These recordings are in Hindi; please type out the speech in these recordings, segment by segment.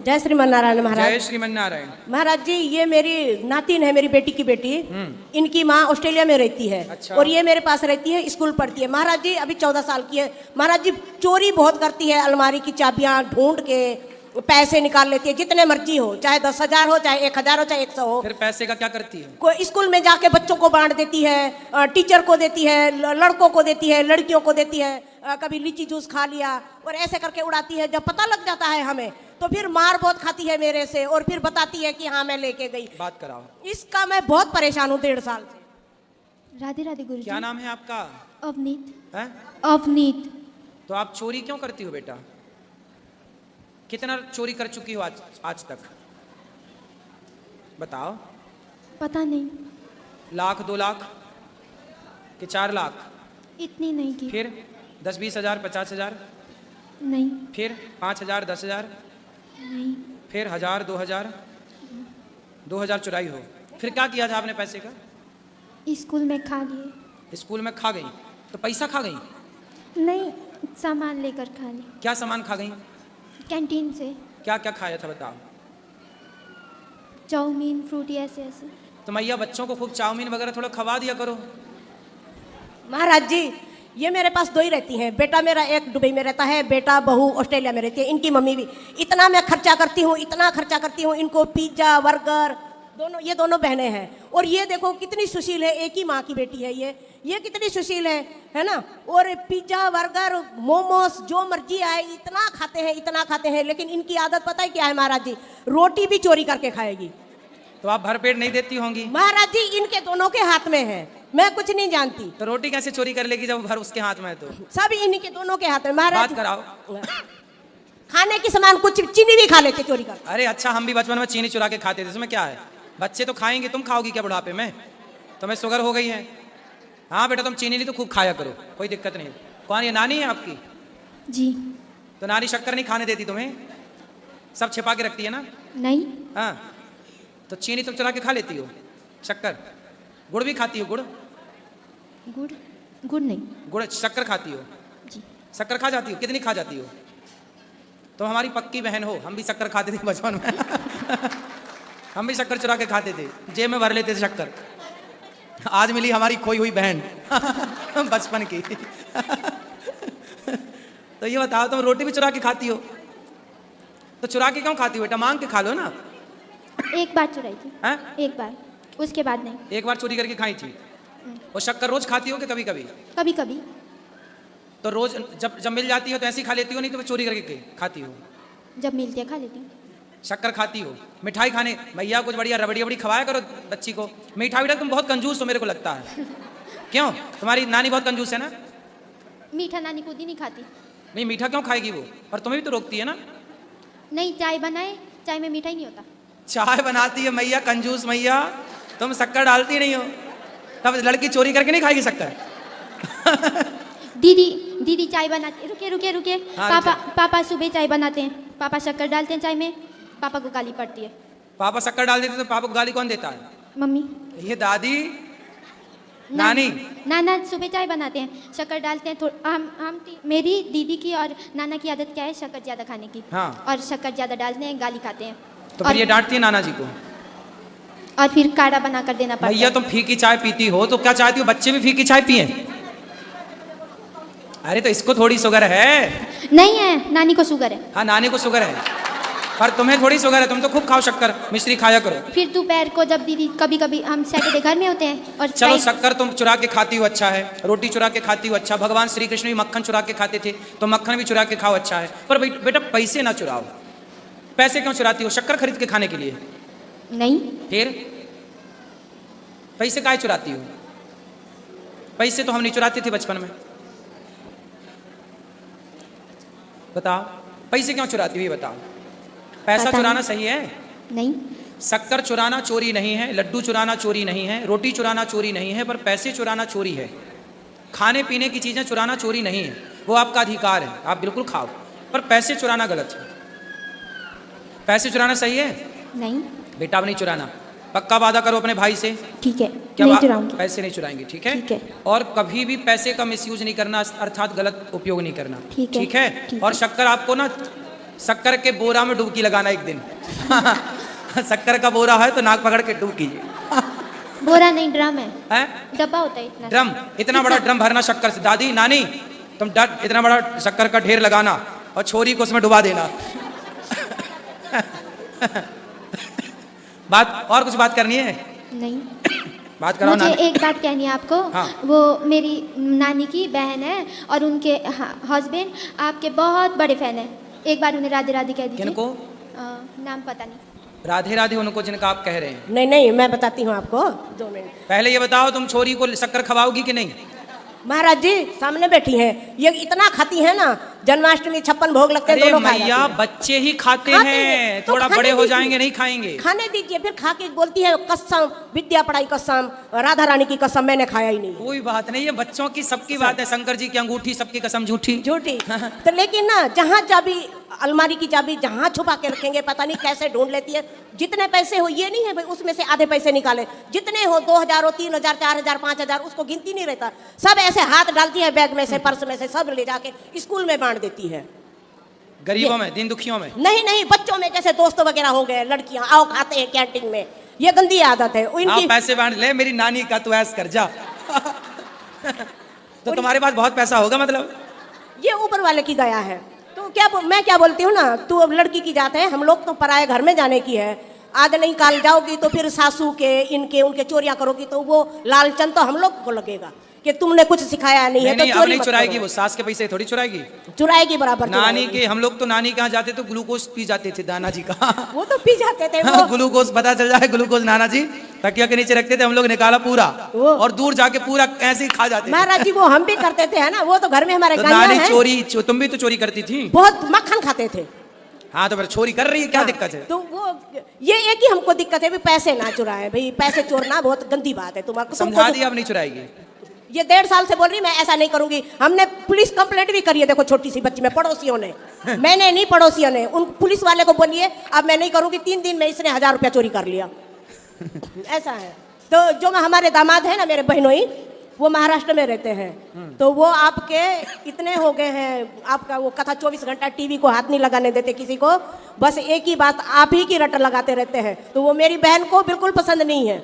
जय श्रीमन नारायण महाराज। जय श्रीमन नारायण। महाराज जी, ये मेरी नातिन है, मेरी बेटी की बेटी। इनकी माँ ऑस्ट्रेलिया में रहती है। अच्छा। और ये मेरे पास रहती है, स्कूल पढ़ती है। महाराज जी अभी 14 साल की है। महाराज जी चोरी बहुत करती है, अलमारी की चाबियां ढूंढ के पैसे निकाल लेती है, जितने मर्जी हो, चाहे 10,000 हो, चाहे 1,000 हो, चाहे 100 हो। फिर पैसे का क्या करती है? कोई स्कूल में जाके बच्चों को बांट देती है, टीचर को देती है, लड़कों को देती है, लड़कियों को देती है। कभी लीची जूस खा लिया और ऐसे करके उड़ाती है। जब पता लग जाता है हमें तो फिर मार बहुत खाती है मेरे से और फिर बताती है कि हाँ मैं लेके गई। बात कराओ। इसका मैं बहुत परेशान हूँ 1.5 साल से। राधे राधे गुरुजी। क्या नाम है आपका? अवनीत। है? अवनीत। तो आप चोरी क्यों करती हो बेटा? कितना चोरी कर चुकी हो आज तक? बताओ। पता नहीं। 1,00,000 2 लाख कि 4 लाख? इतनी नहीं की। फिर 10-20 हजार 50 हजार? नहीं। फिर 5,000 10,000? नहीं। फिर 1,000 2,000? 2,000 चुराई हो। फिर क्या किया था आपने पैसे का? स्कूल में खा लिए। स्कूल में खा गई? तो पैसा खा गई? नहीं, सामान लेकर खा लिए क्या सामान खा गई? कैंटीन से। क्या क्या खाया था बताओ? चाउमीन, फ्रूटी, ऐसे ऐसे। तो मैया बच्चों को खूब चाउमीन वगैरह थोड़ा खवा दिया करो। महाराज जी ये मेरे पास 2 ही रहती हैं। बेटा मेरा एक दुबई में रहता है, बेटा बहू ऑस्ट्रेलिया में रहती है। इनकी मम्मी भी। इतना मैं खर्चा करती हूँ, इतना खर्चा करती हूँ। इनको पिज्जा बर्गर ये दोनों बहनें हैं। और ये देखो कितनी सुशील है, एक ही माँ की बेटी है ये कितनी सुशील है ना। और पिज्जा बर्गर मोमोस जो मर्जी आए इतना खाते हैं। लेकिन इनकी आदत पता है क्या है महाराज जी? रोटी भी चोरी करके खाएगी। तो आप भरपेट नहीं देती होंगी? महाराज जी इनके दोनों के हाथ में है, मैं कुछ नहीं जानती। तो रोटी कैसे चोरी कर लेगी जब भर उसके हाथ में है? तो सब इन्हीं के दोनों के हाथ में। महाराज बात कराओ। खाने की सामान कुछ चीनी भी खा लेते चोरी कर। अरे अच्छा, हम भी बचपन में चीनी चुरा के खाते थे, इसमें क्या है? बच्चे तो खाएंगे, तुम खाओगी क्या बुढ़ापे में? तुम्हें शुगर हो गई है? हाँ बेटा, तुम चीनी नहीं तो खूब खाया करो, कोई दिक्कत नहीं। कौन ये नानी है आपकी? जी। तो नानी शक्कर नहीं खाने देती तुम्हें? सब छिपा के रखती है ना? नहीं। हाँ, तो चीनी तुम चुरा के खा लेती हो, शक्कर? गुड़ भी खाती हो? गुड़ गुड़ नहीं। गुड़ शक्कर खाती हो? जी। शक्कर खा जाती हो? कितनी खा जाती हो? तो हमारी पक्की बहन हो। हम भी शक्कर खाते थे बचपन में। हम भी शक्कर चुरा के खाते थे, जेब में भर लेते थे शक्कर। आज मिली हमारी खोई हुई बहन बचपन की। तो ये बताओ, तुम रोटी भी चुरा के खाती हो? तो चुरा के क्यों खाती हो बेटा? मांग के खा लो ना। एक बार चुराई थी। हैं? एक बार, उसके बाद नहीं। एक बार चोरी करके खाई थी। और शक्कर रोज खाती हो कि कभी कभी? कभी कभी। तो रोज जब मिल जाती हो तो ऐसी खा लेती हो, नहीं तो चोरी करके खाती हो? जब मिलती है खा लेती हूँ। शक्कर खाती हो? मिठाई खाने भैया कुछ बढ़िया रबड़ी खवाया करो बच्ची को। मिठाई तुम बहुत कंजूस हो मेरे को लगता है। क्यों? तुम्हारी नानी बहुत कंजूस है ना? मीठा नानी खुद ही नहीं खाती। नहीं, मीठा क्यों खाएगी वो? और तुम्हें भी तो रोकती है ना? नहीं, चाय बनाए, चाय में मीठा ही नहीं होता। चाय बनाती है मैया, कंजूस मैया। तुम शक्कर डालती नहीं हो, तब लड़की चोरी करके नहीं खाएगी शक्कर। दीदी चाय बनाती। रुके। हाँ, पापा सुबह चाय बनाते हैं, पापा शक्कर डालते हैं चाय में, पापा को गाली पड़ती है। पापा शक्कर डाल देते तो पापा को गाली कौन देता है? मम्मी। ये दादी नानी। नाना सुबह चाय बनाते हैं, शक्कर डालते हैं। मेरी दीदी की और नाना की आदत क्या है? शक्कर ज्यादा खाने की। हाँ। और शक्कर ज्यादा डालते हैं, गाली खाते हैं। तो फिर ये डांटती है नाना जी को? और फिर काढ़ा बना कर देना पड़ता है। भैया तुम फीकी चाय पीती हो तो क्या चाहती हो बच्चे भी फीकी चाय पिए? अरे तो इसको थोड़ी शुगर है। नहीं है, नानी को शुगर है। हाँ, नानी को शुगर है, पर तुम्हें थोड़ी शुगर है। तुम तो खूब खाओ शक्कर, मिश्री खाया करो। फिर दोपहर को जब दीदी कभी हम सैटरडे घर में होते हैं और चलो शक्कर तुम चुरा के खाती हो, अच्छा है। रोटी चुरा के खाती हो, अच्छा। भगवान श्री कृष्ण भी मक्खन चुरा के खाते थे, तो मक्खन भी चुरा के खाओ, अच्छा है। पर बेटा पैसे ना चुराओ। पैसे क्यों चुराती हो? शक्कर खरीद के खाने के लिए? नहीं। फिर पैसे काहे चुराती हो? पैसे तो हम नहीं चुराते थे बचपन में। बताओ, पैसे क्यों चुराती हो ये बताओ। पैसा चुराना सही है? नहीं। शक्कर चुराना चोरी नहीं है, लड्डू चुराना चोरी नहीं है, रोटी चुराना चोरी नहीं है, पर पैसे चुराना चोरी है। खाने पीने की चीजें चुराना चोरी नहीं है, वो आपका अधिकार है, आप बिल्कुल खाओ। पर पैसे चुराना गलत है। पैसे चुराना सही है? नहीं। बेटा अब नहीं चुराना, पक्का वादा करो अपने भाई से। ठीक है, क्या नहीं चुराऊंगी। पैसे नहीं चुराएंगे, ठीक है? ठीक है। और कभी भी पैसे का मिसयूज नहीं करना, अर्थात गलत उपयोग नहीं करना, ठीक है। ठीक है? ठीक और है। शक्कर आपको ना शक्कर के बोरा में डुबकी लगाना एक दिन। शक्कर का बोरा है तो नाक पकड़ के डूब कीजिए। बोरा नहीं, ड्रम है, हैं? डब्बा होता है इतना। ड्रम, इतना बड़ा ड्रम भरना शक्कर से। दादी नानी तुम इतना बड़ा शक्कर का ढेर लगाना और छोरी को उसमें डुबा देना। बात और कुछ बात करनी है? नहीं, बात कराओ मुझे नानी। एक बात कहनी है आपको। हाँ। वो मेरी नानी की बहन है और उनके हस्बैंड आपके बहुत बड़े फैन है। एक बार उन्हें राधे राधे कह दीजिए। किनको? नाम पता नहीं। राधे राधे उनको जिनका आप कह रहे हैं। नहीं नहीं, मैं बताती हूँ आपको, 2 मिनट। पहले ये बताओ तुम छोरी को शक्कर खवाओगी कि नहीं? महाराज जी सामने बैठी हैं, ये इतना खाती है ना, जन्माष्टमी 56 भोग लगते हैं, अरे दोनों खा मैया, जाती हैं। बच्चे ही खाते खाते हैं, हैं, तो थोड़ा खाने बड़े हो दीजिए। जाएंगे नहीं खाएंगे। खाने दीजिए, फिर खा के बोलती है कसम, विद्या पढ़ाई कसम, राधा रानी की कसम, मैंने खाया ही नहीं। कोई बात नहीं, ये बच्चों की सबकी बात है। शंकर जी की अंगूठी सबकी कसम झूठी। झूठी। तो लेकिन ना, जहाँ चाबी, अलमारी की चाबी जहाँ छुपा के रखेंगे, पता नहीं कैसे ढूंढ लेती है। जितने पैसे हो, ये नहीं है भाई उसमें से आधे पैसे निकाले, जितने हो 2000 हो, 3000, 4000, 5000, उसको गिनती नहीं रहता। सब ऐसे हाथ डालती है बैग में से, पर्स में से, सब ले जाके स्कूल में बांट देती है। गरीबों में, दिन दुखियों में। नहीं नहीं, बच्चों में कैसे दोस्त वगैरह हो गए, लड़कियां आओ खाते हैं कैंटीन में, ये गंदी आदत है आप इनकी। पैसे बांट ले, मेरी नानी का तू ऐस कर जा। तो तुम्हारे पास बहुत पैसा होगा मतलब। ये ऊपर वाले की गया है। तो क्या मैं क्या बोलती हूँ ना, तू अब लड़की की जात है, हम लोग तो पराए घर में जाने की है। आज नहीं काल जाओगी तो फिर सासू के, इनके, उनके चोरियां करोगी तो वो लालचन तो हम लोग को लगेगा कि तुमने कुछ सिखाया नहीं है। नहीं तो नहीं, अब चोरी नहीं मत चुराएगी करो। वो, सास के पैसे थोड़ी चुराएगी। चुराएगी बराबर नानी चुराएगी। के, हम लोग तो नानी के यहाँ जाते तो ग्लूकोज पी जाते थे नाना जी का। वो तो पी जाते थे वो। ग्लूकोज पता चल जाए, ग्लूकोज नाना जी तकिया के नीचे रखते थे, हम लोग निकाला पूरा और दूर जाके पूरा ऐसे ही खा जाते थे। महाराज जी वो हम भी करते थे, है ना, वो तो घर में हमारे तो गैया नानी है। चोरी, तुम भी तो चोरी करती थी। बहुत मक्खन खाते थे। हाँ तो फिर चोरी कर रही है, क्या हाँ, दिक्कत है? तो वो ये एक ही हमको दिक्कत है भी पैसे ना चुराए भाई, पैसे चोरना बहुत गंदी बात है। तुम्हारा समझा दिया, अब नहीं चुराएगी। ये 1.5 साल से बोल रही मैं ऐसा नहीं करूंगी। हमने पुलिस कंप्लेंट भी करी है, देखो छोटी सी बच्ची में, पड़ोसियों ने। मैंने नहीं, पड़ोसियों ने। उन पुलिस वाले को बोलिए अब मैं नहीं करूंगी। 3 दिन में इसने 1000 रुपया चोरी कर लिया। ऐसा है। तो जो हमारे दामाद है ना, मेरे बहनोई, वो महाराष्ट्र में रहते हैं। तो वो आपके इतने हो गए हैं, आपका वो कथा 24 घंटा टीवी को हाथ नहीं लगाने देते किसी को, बस एक ही बात आप ही की रट लगाते रहते हैं। तो वो मेरी बहन को बिल्कुल पसंद नहीं है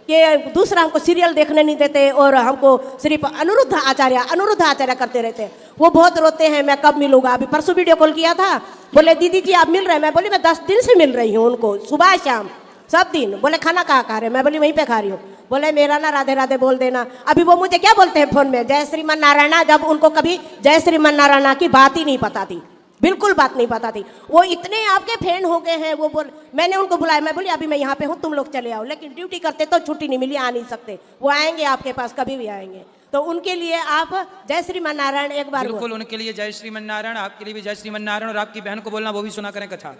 कि दूसरा हमको सीरियल देखने नहीं देते और हमको सिर्फ अनिरुद्ध आचार्य करते रहते हैं। वो बहुत रोते हैं, मैं कब मिलूंगा। अभी परसों वीडियो कॉल किया था, बोले दीदी जी आप मिल रहे हैं? मैं बोली मैं 10 दिन से मिल रही हूँ उनको, सुबह शाम सब दिन। बोले खाना कहाँ खा रहे? मैं बोली वहीं पे खा रही हूँ। बोले मेरा ना राधे राधे बोल देना। अभी वो मुझे क्या बोलते हैं फोन में, जय श्रीमन नारायणा, जब उनको कभी जय श्रीमन नारायणा की बात ही नहीं पता थी, बिल्कुल बात नहीं पता थी। वो इतने आपके फैन हो गए हैं। वो मैंने उनको बुलाया, मैं बोली अभी मैं यहाँ पे हूँ, तुम लोग चले आओ। लेकिन ड्यूटी करते तो छुट्टी नहीं मिली, आ नहीं सकते। वो आएंगे आपके पास, कभी भी आएंगे। तो उनके लिए आप जय श्रीमन नारायण एक बार बिल्कुल, उनके लिए जय श्रीमन नारायण, आपके लिए भी जय श्रीमन नारायण, और आपकी बहन को बोलना वो भी सुना करें कथा।